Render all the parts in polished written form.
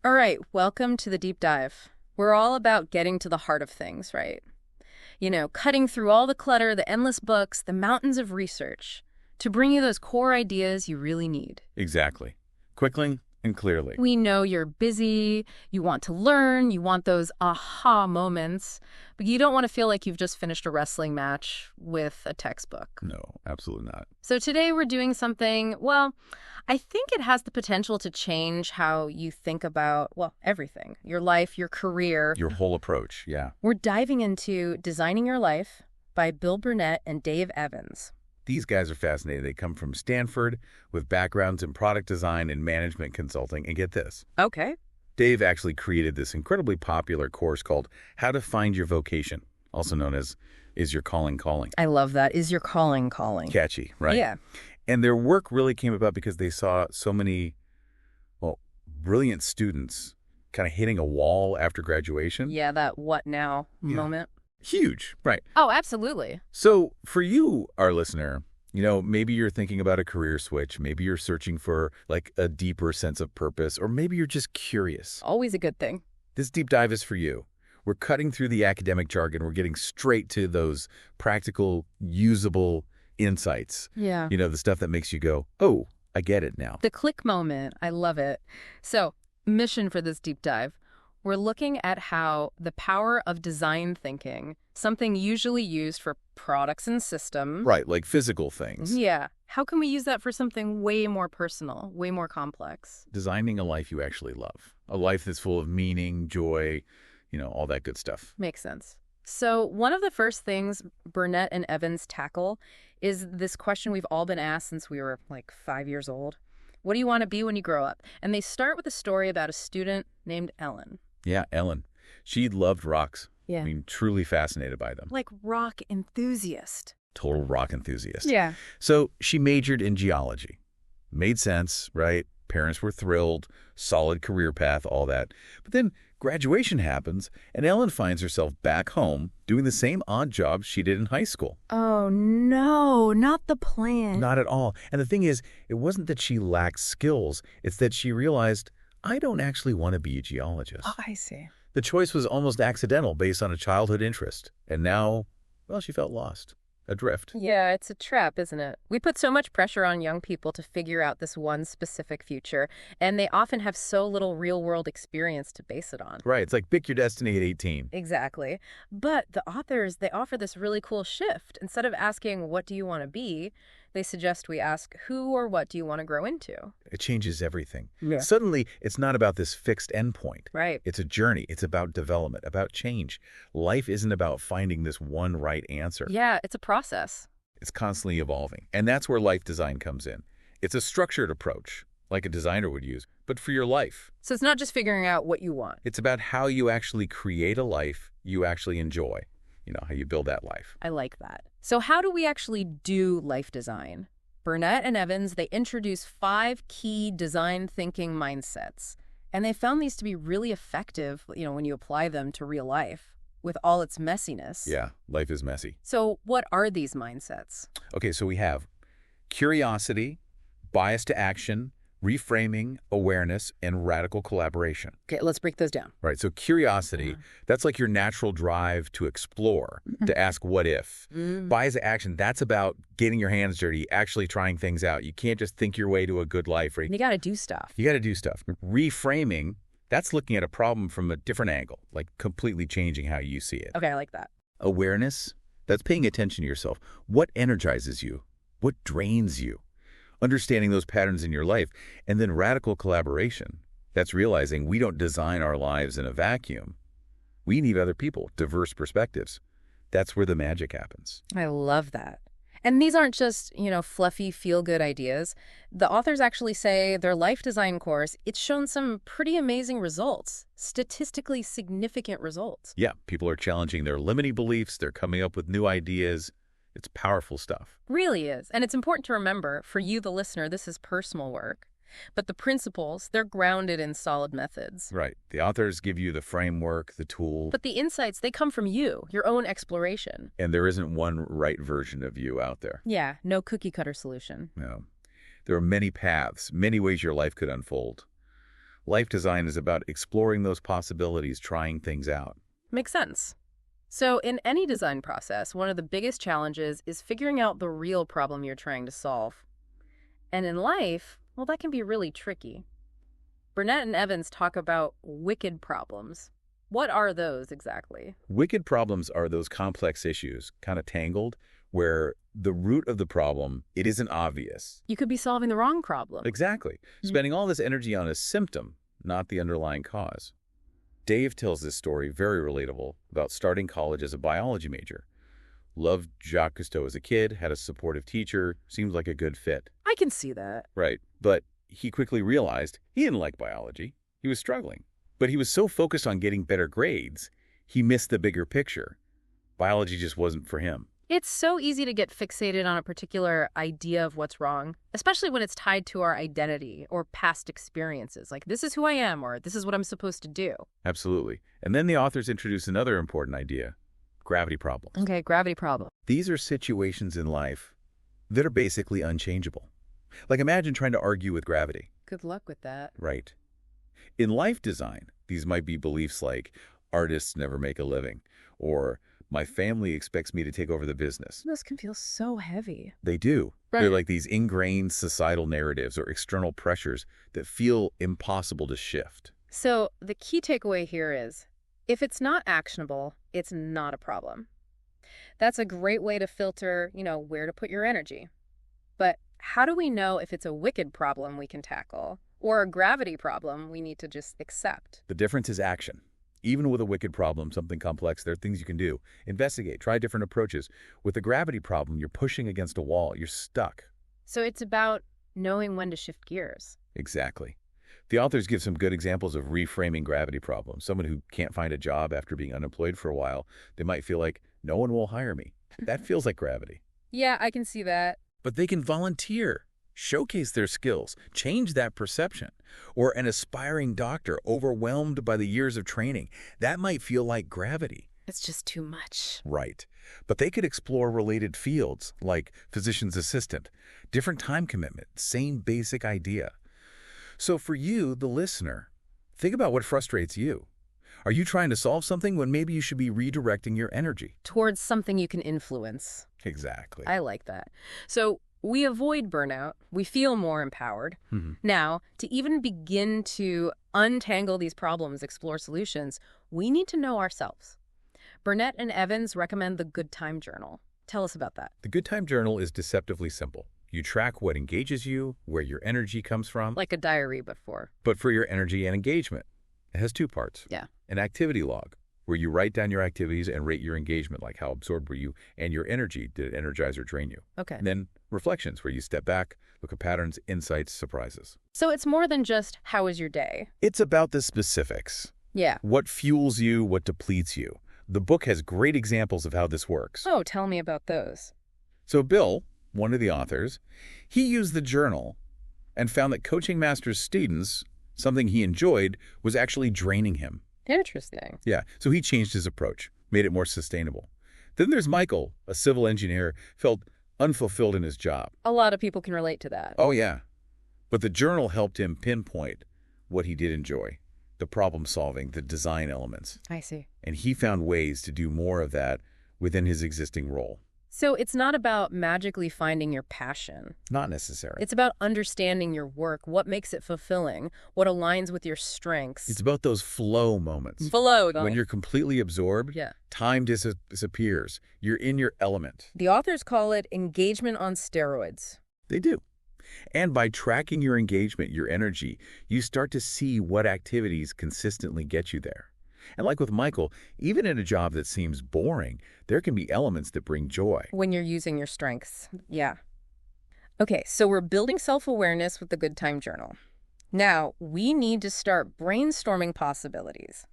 All right, welcome to the deep dive. We're all about getting to the heart of things, right? Cutting through all the clutter, the endless books, the mountains of research, to bring you those core ideas you really need. Exactly. Quickly and clearly. We know you're busy, you want to learn, you want those aha moments, but you don't want to feel like you've just finished a wrestling match with a textbook. No, absolutely not. So today we're doing something, well, I think it has the potential to change how you think about, well, everything. Your life, your career. Your whole approach, yeah. We're diving into Designing Your Life by Bill Burnett and Dave Evans. These guys are fascinating. They come from Stanford with backgrounds in product design and management consulting. And get this. Okay. Dave actually created this incredibly popular course called How to Find Your Vocation, also known as Is Your Calling Calling? I love that. Is your calling calling? Catchy, right? Yeah. And their work really came about because they saw so many, well, brilliant students kind of hitting a wall after graduation. Yeah, that what now moment. Huge, right. Oh, absolutely. So for you, our listener, maybe you're thinking about a career switch. Maybe you're searching for like a deeper sense of purpose, or maybe you're just curious. Always a good thing. This deep dive is for you. We're cutting through the academic jargon. We're getting straight to those practical, usable insights. Yeah. The stuff that makes you go, oh, I get it now. The click moment. I love it. So, mission for this deep dive. We're looking at how the power of design thinking, something usually used for products and systems. Right, like physical things. Yeah. How can we use that for something way more personal, way more complex? Designing a life you actually love. A life that's full of meaning, joy, all that good stuff. Makes sense. So one of the first things Burnett and Evans tackle is this question we've all been asked since we were like 5 years old. What do you want to be when you grow up? And they start with a story about a student named Ellen. Yeah, Ellen. She loved rocks. Yeah. I mean, truly fascinated by them. Like rock enthusiast. Total rock enthusiast. Yeah. So she majored in geology. Made sense, right? Parents were thrilled, solid career path, all that. But then graduation happens, and Ellen finds herself back home doing the same odd job she did in high school. Oh, no, not the plan. Not at all. And the thing is, it wasn't that she lacked skills. It's that she realized, I don't actually want to be a geologist. Oh, I see. The choice was almost accidental based on a childhood interest. And now, well, she felt lost. Adrift. Yeah, it's a trap, isn't it? We put so much pressure on young people to figure out this one specific future, and they often have so little real-world experience to base it on. Right, it's like pick your destiny at 18. Exactly. But the authors, they offer this really cool shift. Instead of asking, what do you want to be, they suggest we ask, who or what do you want to grow into? It changes everything. Yeah. Suddenly, it's not about this fixed endpoint. Right. It's a journey. It's about development, about change. Life isn't about finding this one right answer. Yeah, it's a process. It's constantly evolving. And that's where life design comes in. It's a structured approach, like a designer would use, but for your life. So it's not just figuring out what you want. It's about how you actually create a life you actually enjoy. How you build that life. I like that. So how do we actually do life design? Burnett and Evans, they introduce 5 key design thinking mindsets. And they found these to be really effective, when you apply them to real life with all its messiness. Yeah, life is messy. So what are these mindsets? Okay, so we have curiosity, bias to action, reframing, awareness, and radical collaboration. Okay, let's break those down. Right, so curiosity, that's like your natural drive to explore, to ask what if. Bias to action, that's about getting your hands dirty, actually trying things out. You can't just think your way to a good life. Right? You got to do stuff. You got to do stuff. Reframing, that's looking at a problem from a different angle, like completely changing how you see it. Okay, I like that. Awareness, that's paying attention to yourself. What energizes you? What drains you? Understanding those patterns in your life. And then radical collaboration. That's realizing we don't design our lives in a vacuum. We need other people, diverse perspectives. That's where the magic happens. I love that. And these aren't just, fluffy, feel-good ideas. The authors actually say their life design course, it's shown some pretty amazing results, statistically significant results. Yeah, people are challenging their limiting beliefs. They're coming up with new ideas. It's powerful stuff. Really is. And it's important to remember, for you, the listener, this is personal work. But the principles, they're grounded in solid methods. Right. The authors give you the framework, the tool. But the insights, they come from you, your own exploration. And there isn't one right version of you out there. Yeah, no cookie-cutter solution. No. There are many paths, many ways your life could unfold. Life design is about exploring those possibilities, trying things out. Makes sense. So in any design process, one of the biggest challenges is figuring out the real problem you're trying to solve. And in life, well, that can be really tricky. Burnett and Evans talk about wicked problems. What are those exactly? Wicked problems are those complex issues, kind of tangled, where the root of the problem, it isn't obvious. You could be solving the wrong problem. Exactly. Spending all this energy on a symptom, not the underlying cause. Dave tells this story, very relatable, about starting college as a biology major. Loved Jacques Cousteau as a kid, had a supportive teacher, seemed like a good fit. I can see that. Right. But he quickly realized he didn't like biology. He was struggling. But he was so focused on getting better grades, he missed the bigger picture. Biology just wasn't for him. It's so easy to get fixated on a particular idea of what's wrong, especially when it's tied to our identity or past experiences. Like, this is who I am, or this is what I'm supposed to do. Absolutely. And then the authors introduce another important idea, gravity problems. Okay, gravity problem. These are situations in life that are basically unchangeable. Like, imagine trying to argue with gravity. Good luck with that. Right. In life design, these might be beliefs like, artists never make a living, or my family expects me to take over the business. Those can feel so heavy. They do. Right. They're like these ingrained societal narratives or external pressures that feel impossible to shift. So the key takeaway here is, if it's not actionable, it's not a problem. That's a great way to filter, where to put your energy. But how do we know if it's a wicked problem we can tackle or a gravity problem we need to just accept? The difference is action. Even with a wicked problem, something complex, there are things you can do. Investigate, try different approaches. With a gravity problem, you're pushing against a wall. You're stuck. So it's about knowing when to shift gears. Exactly. The authors give some good examples of reframing gravity problems. Someone who can't find a job after being unemployed for a while, they might feel like, no one will hire me. That feels like gravity. Yeah, I can see that. But they can volunteer, showcase their skills, change that perception. Or an aspiring doctor overwhelmed by the years of training. That might feel like gravity. It's just too much. Right. But they could explore related fields like physician's assistant, different time commitment, same basic idea. So for you, the listener, think about what frustrates you. Are you trying to solve something when maybe you should be redirecting your energy? Towards something you can influence. Exactly. I like that. So we avoid burnout. We feel more empowered. Now, to even begin to untangle these problems, explore solutions, we need to know ourselves. Burnett and Evans recommend the Good Time Journal. Tell us about that. The Good Time Journal is deceptively simple. You track what engages you, where your energy comes from. Like a diary, but for your energy and engagement. It has two parts. Yeah. An activity log, where you write down your activities and rate your engagement, like how absorbed were you, and your energy, did it energize or drain you? Okay. And then reflections, where you step back, look at patterns, insights, surprises. So it's more than just, how was your day? It's about the specifics. Yeah. What fuels you, what depletes you. The book has great examples of how this works. Oh, tell me about those. So Bill, one of the authors, he used the journal and found that coaching master's students, something he enjoyed, was actually draining him. Interesting. Yeah, so he changed his approach, made it more sustainable. Then there's Michael, a civil engineer, felt unfulfilled in his job. A lot of people can relate to that. Oh, yeah. But the journal helped him pinpoint what he did enjoy, the problem solving, the design elements. I see. And he found ways to do more of that within his existing role. So it's not about magically finding your passion. Not necessary. It's about understanding your work, what makes it fulfilling, what aligns with your strengths. It's about those flow moments. Flow. When you're completely absorbed, Yeah. time disappears. You're in your element. The authors call it engagement on steroids. They do. And by tracking your engagement, your energy, you start to see what activities consistently get you there. And like with Michael, even in a job that seems boring, there can be elements that bring joy. When you're using your strengths. Yeah. Okay, so we're building self-awareness with the Good Time Journal. Now, we need to start brainstorming possibilities.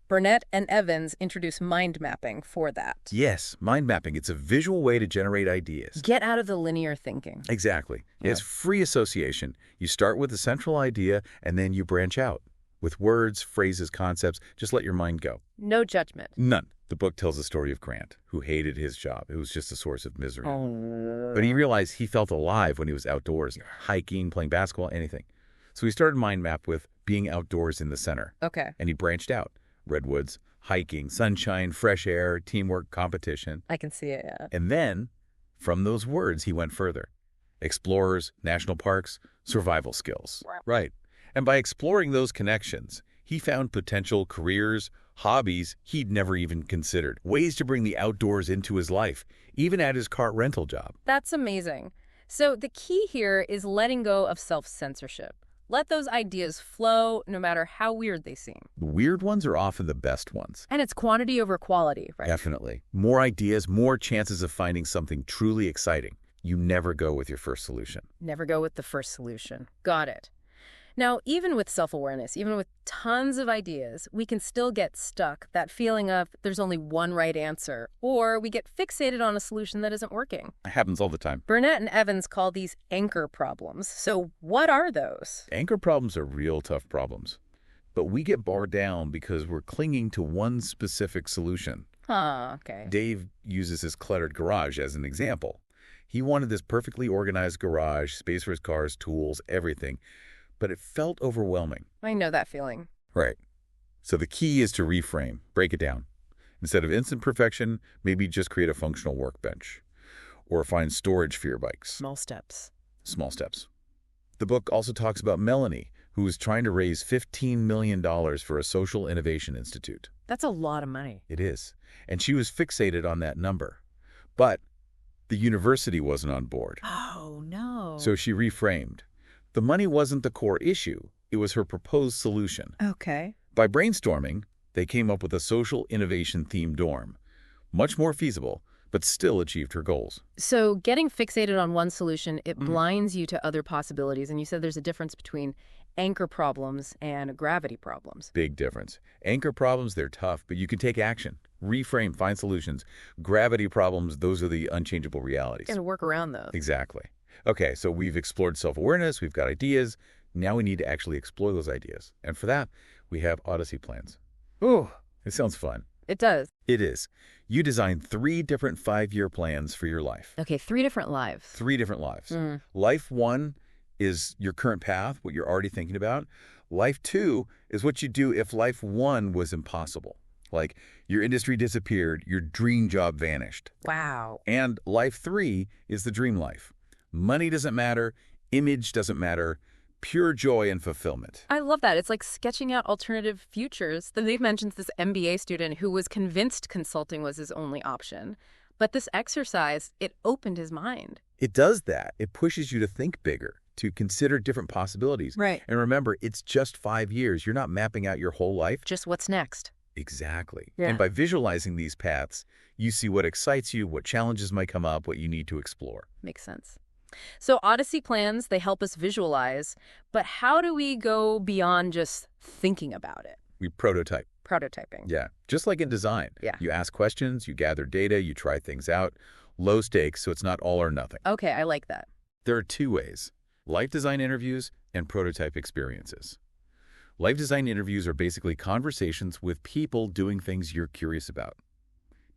Burnett and Evans introduce mind mapping for that. Yes, mind mapping. It's a visual way to generate ideas. Get out of the linear thinking. Exactly. Yeah. It's free association. You start with a central idea, and then you branch out. With words, phrases, concepts, just let your mind go. No judgment. None. The book tells the story of Grant, who hated his job. It was just a source of misery. Oh. But he realized he felt alive when he was outdoors, hiking, playing basketball, anything. So he started mind map with being outdoors in the center. Okay. And he branched out. Redwoods, hiking, sunshine, fresh air, teamwork, competition. I can see it, yeah. And then, from those words, he went further. Explorers, national parks, survival skills. Right. And by exploring those connections, he found potential careers, hobbies he'd never even considered, ways to bring the outdoors into his life, even at his car rental job. That's amazing. So the key here is letting go of self-censorship. Let those ideas flow, no matter how weird they seem. The weird ones are often the best ones. And it's quantity over quality, right? Definitely. More ideas, more chances of finding something truly exciting. You never go with your first solution. Never go with the first solution. Got it. Now, even with self-awareness, even with tons of ideas, we can still get stuck, that feeling of there's only one right answer, or we get fixated on a solution that isn't working. It happens all the time. Burnett and Evans call these anchor problems. So what are those? Anchor problems are real tough problems. But we get bogged down because we're clinging to one specific solution. Okay. Dave uses his cluttered garage as an example. He wanted this perfectly organized garage, space for his cars, tools, everything. But it felt overwhelming. I know that feeling. Right. So the key is to reframe, break it down. Instead of instant perfection, maybe just create a functional workbench. Or find storage for your bikes. Small steps. Small steps. The book also talks about Melanie, who was trying to raise $15 million for a social innovation institute. That's a lot of money. It is. And she was fixated on that number. But the university wasn't on board. Oh, no. So she reframed. The money wasn't the core issue. It was her proposed solution. Okay. By brainstorming, they came up with a social innovation-themed dorm. Much more feasible, but still achieved her goals. So getting fixated on one solution, it blinds you to other possibilities. And you said there's a difference between anchor problems and gravity problems. Big difference. Anchor problems, they're tough, but you can take action. Reframe, find solutions. Gravity problems, those are the unchangeable realities. And work around those. Exactly. Okay, so we've explored self-awareness, we've got ideas. Now we need to actually explore those ideas. And for that, we have Odyssey plans. Ooh. It sounds fun. It does. It is. You design 3 different 5-year plans for your life. Okay, 3 different lives. 3 different lives. Life 1 is your current path, what you're already thinking about. Life 2 is what you do if life 1 was impossible. Like your industry disappeared, your dream job vanished. Wow. And life 3 is the dream life. Money doesn't matter, image doesn't matter, pure joy and fulfillment. I love that. It's like sketching out alternative futures. Then Dave mentions this MBA student who was convinced consulting was his only option. But this exercise, it opened his mind. It does that. It pushes you to think bigger, to consider different possibilities. Right. And remember, it's just 5 years. You're not mapping out your whole life. Just what's next. Exactly. Yeah. And by visualizing these paths, you see what excites you, what challenges might come up, what you need to explore. Makes sense. So Odyssey plans, they help us visualize, but how do we go beyond just thinking about it? We prototype. Prototyping. Yeah. Just like in design. Yeah. You ask questions, you gather data, you try things out. Low stakes, so it's not all or nothing. Okay, I like that. There are 2 ways: life design interviews and prototype experiences. Life design interviews are basically conversations with people doing things you're curious about.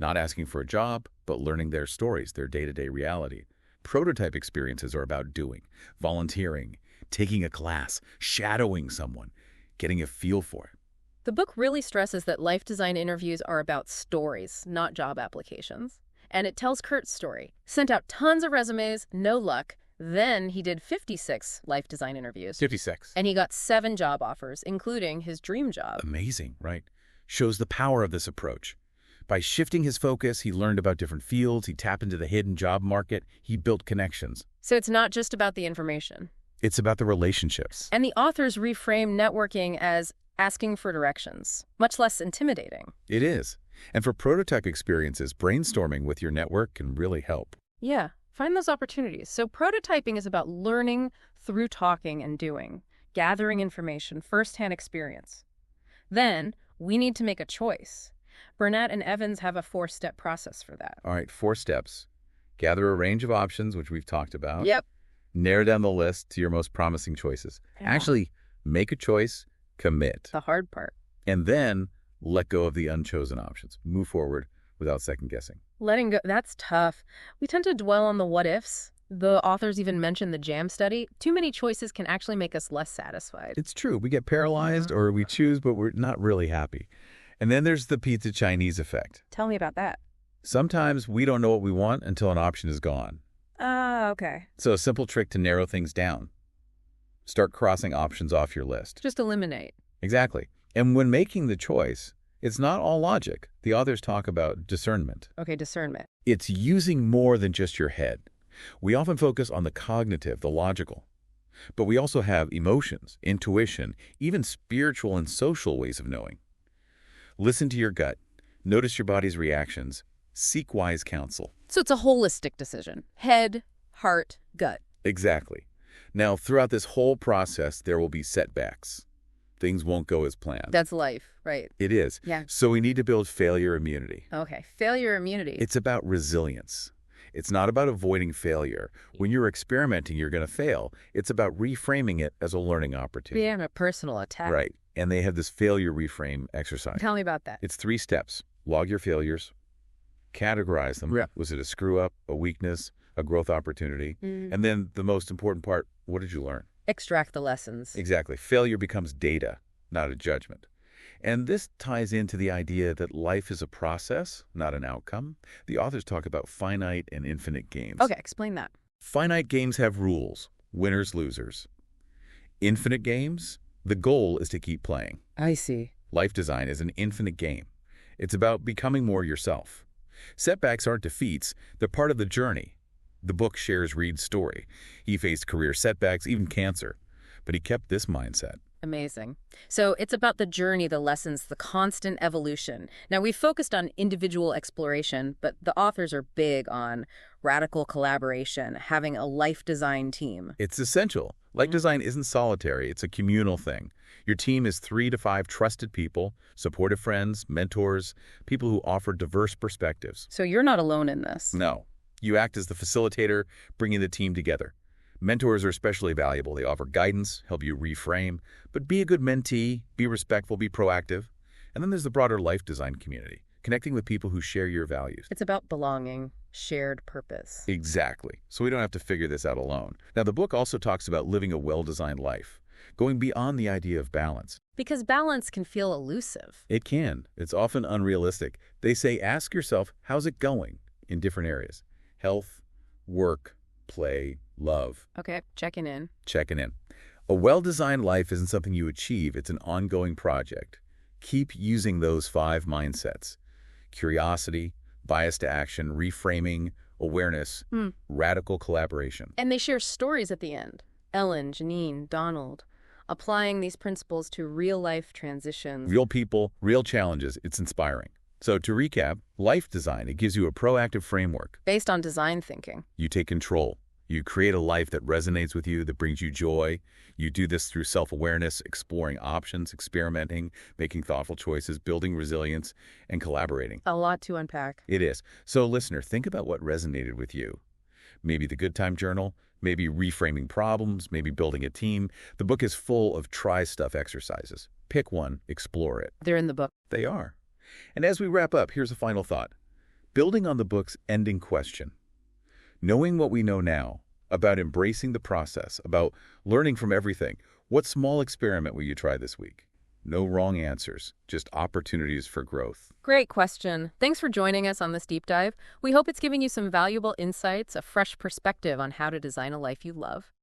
Not asking for a job, but learning their stories, their day-to-day reality. Prototype experiences are about doing, volunteering, taking a class, shadowing someone, getting a feel for it. The book really stresses that life design interviews are about stories, not job applications. And it tells Kurt's story. Sent out tons of resumes, no luck. Then he did 56 life design interviews. 56. And he got 7 job offers, including his dream job. Amazing, right? Shows the power of this approach. By shifting his focus, he learned about different fields, he tapped into the hidden job market, he built connections. So it's not just about the information. It's about the relationships. And the authors reframe networking as asking for directions, much less intimidating. It is. And for prototype experiences, brainstorming with your network can really help. Yeah, find those opportunities. So prototyping is about learning through talking and doing, gathering information, firsthand experience. Then we need to make a choice. Burnett and Evans have a 4-step process for that. All right, 4 steps. Gather a range of options, which we've talked about. Yep. Narrow down the list to your most promising choices. Yeah. Actually, make a choice, commit. The hard part. And then let go of the unchosen options. Move forward without second guessing. Letting go, that's tough. We tend to dwell on the what ifs. The authors even mention the jam study. Too many choices can actually make us less satisfied. It's true. We get paralyzed or we choose, but we're not really happy. And then there's the pizza Chinese effect. Tell me about that. Sometimes we don't know what we want until an option is gone. Ah, okay. So a simple trick to narrow things down. Start crossing options off your list. Just eliminate. Exactly. And when making the choice, it's not all logic. The authors talk about discernment. Okay, discernment. It's using more than just your head. We often focus on the cognitive, the logical. But we also have emotions, intuition, even spiritual and social ways of knowing. Listen to your gut. Notice your body's reactions. Seek wise counsel. So it's a holistic decision. Head, heart, gut. Exactly. Now, throughout this whole process, there will be setbacks. Things won't go as planned. That's life, right? It is. Yeah. So we need to build failure immunity. Okay, failure immunity. It's about resilience. It's not about avoiding failure. When you're experimenting, you're going to fail. It's about reframing it as a learning opportunity. Yeah, a personal attack. Right. And they have this failure reframe exercise. Tell me about that. It's 3 steps. Log your failures. Categorize them. Yeah. Was it a screw-up, a weakness, a growth opportunity? And then the most important part, what did you learn? Extract the lessons. Exactly. Failure becomes data, not a judgment. And this ties into the idea that life is a process, not an outcome. The authors talk about finite and infinite games. Okay, explain that. Finite games have rules, winners, losers. Infinite games, the goal is to keep playing. I see. Life design is an infinite game. It's about becoming more yourself. Setbacks aren't defeats, they're part of the journey. The book shares Reed's story. He faced career setbacks, even cancer, but he kept this mindset. Amazing. So it's about the journey, the lessons, the constant evolution. Now, we focused on individual exploration, but the authors are big on radical collaboration, having a life design team. It's essential. Life design isn't solitary, it's a communal thing. Your team is 3 to 5 trusted people, supportive friends, mentors, people who offer diverse perspectives. So you're not alone in this. No. You act as the facilitator, bringing the team together. Mentors are especially valuable. They offer guidance, help you reframe, but be a good mentee, be respectful, be proactive. And then there's the broader life design community, connecting with people who share your values. It's about belonging, shared purpose. Exactly. So we don't have to figure this out alone. Now, the book also talks about living a well-designed life, going beyond the idea of balance. Because balance can feel elusive. It can. It's often unrealistic. They say, ask yourself, how's it going in different areas? Health, work, play, love. Okay, checking in. Checking in. A well-designed life isn't something you achieve. It's an ongoing project. Keep using those 5 mindsets. Curiosity, bias to action, reframing, awareness, radical collaboration. And they share stories at the end. Ellen, Janine, Donald, applying these principles to real-life transitions. Real people, real challenges. It's inspiring. So to recap, life design, it gives you a proactive framework. Based on design thinking. You take control. You create a life that resonates with you, that brings you joy. You do this through self-awareness, exploring options, experimenting, making thoughtful choices, building resilience, and collaborating. A lot to unpack. It is. So listener, think about what resonated with you. Maybe the good time journal, maybe reframing problems, maybe building a team. The book is full of try stuff exercises. Pick one, explore it. They're in the book. They are. And as we wrap up, here's a final thought. Building on the book's ending question. Knowing what we know now, about embracing the process, about learning from everything, what small experiment will you try this week? No wrong answers, just opportunities for growth. Great question. Thanks for joining us on this deep dive. We hope it's giving you some valuable insights, a fresh perspective on how to design a life you love.